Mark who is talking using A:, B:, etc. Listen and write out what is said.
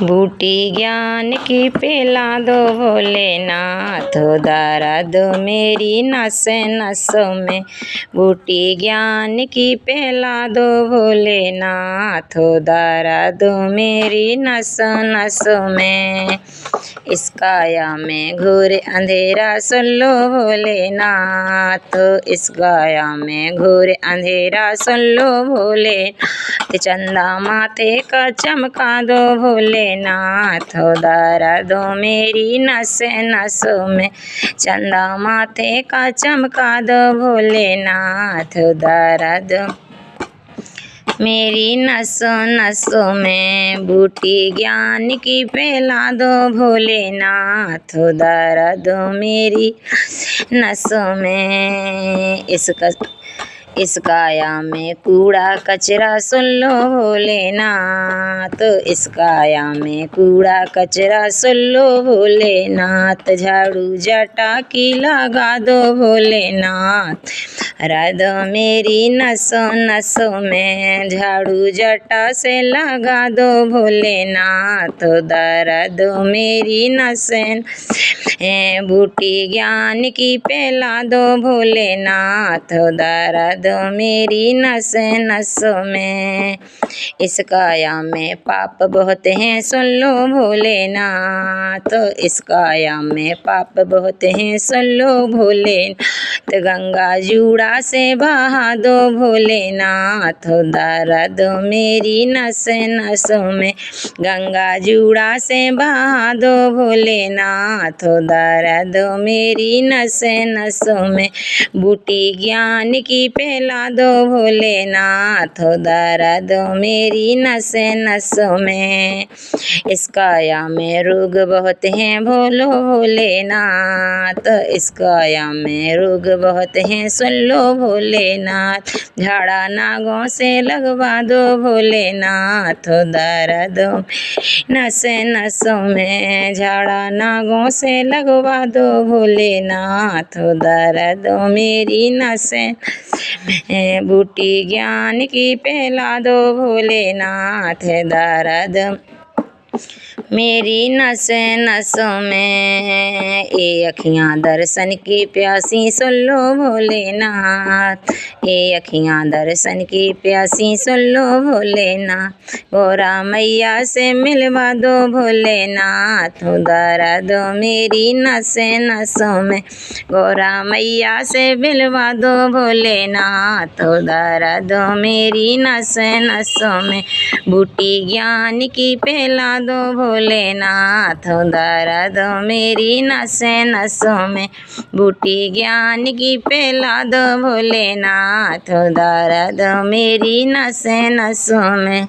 A: बूटी ज्ञान की पिला दो भोलेनाथ, दर्द मेरी नस नसों में। बूटी ज्ञान की पिला दो भोलेनाथ, दर्द मेरी नस नसों में। इस काया में घोर अंधेरा सुन लो भोलेनाथ, इस काया में घोर अंधेरा सुन लो भोलेनाथ। चंदा माथे का चमका दो भोलेनाथ, दर्द मेरी नस नसों में। चंदा माथे का चमका दो भोलेनाथ, दर्द मेरी नसों नसों में। बूटी ज्ञान की पिला दो भोलेनाथ, दर्द मेरी नसों में। इस काया में कूड़ा कचरा सुन लो भोलेनाथ, इस काया में कूड़ा कचरा सुन लो भोलेनाथ। झाड़ू जटा की लगा दो भोलेनाथ, दर्द मेरी नसों नसों में। झाड़ू जटा से लगा दो भोलेनाथ, दर्द मेरी नसें। बूटी ज्ञान की पिला दो भोलेनाथ, दर्द मेरी नसें नसों में। इस काया में पाप बहुत हैं सुन लो भोलेनाथ, इस काया में पाप बहुत हैं सुन लो भोलेनाथ। गंगा जूड़ा से बहा दो भोलेनाथ, दर्द मेरी नसें नसों में। गंगा जूड़ा से बहा दो भोलेनाथ, दर्द मेरी नसें नसों में। बूटी ज्ञान की पिला दो भोलेनाथ, दर्द मेरी नसें नसों में। इस काया में रोग बहुत हैं बोलो भोलेनाथ, इस काया में रोग बहुत हैं सुन लो भोलेनाथ। झाड़ा नागों से लगवा दो भोलेनाथ, दर्द नसें नसों में। झाड़ा नागों से लगवा दो भोलेनाथ, दर्द मेरी नसें। बूटी ज्ञान की पिला दो भोलेनाथ, दर्द मेरी नसें नसों में। ये अखियाँ दर्शन की प्यासी सुन लो भोलेनाथ, ये अखियाँ दर्शन की प्यासी सुन लो भोलेनाथ। गोरा मैया से मिलवा दो भोलेनाथ, दर्द मेरी नसें नसों में। गोरा मैया से मिलवा दो भोलेनाथ, दर्द मेरी नसें नसों में। बूटी ज्ञान की पिला दो भोलेनाथ, दर्द मेरी नसें नसों में। बूटी ज्ञान की पिला दो भोलेनाथ, दर्द मेरी नसें नसों में।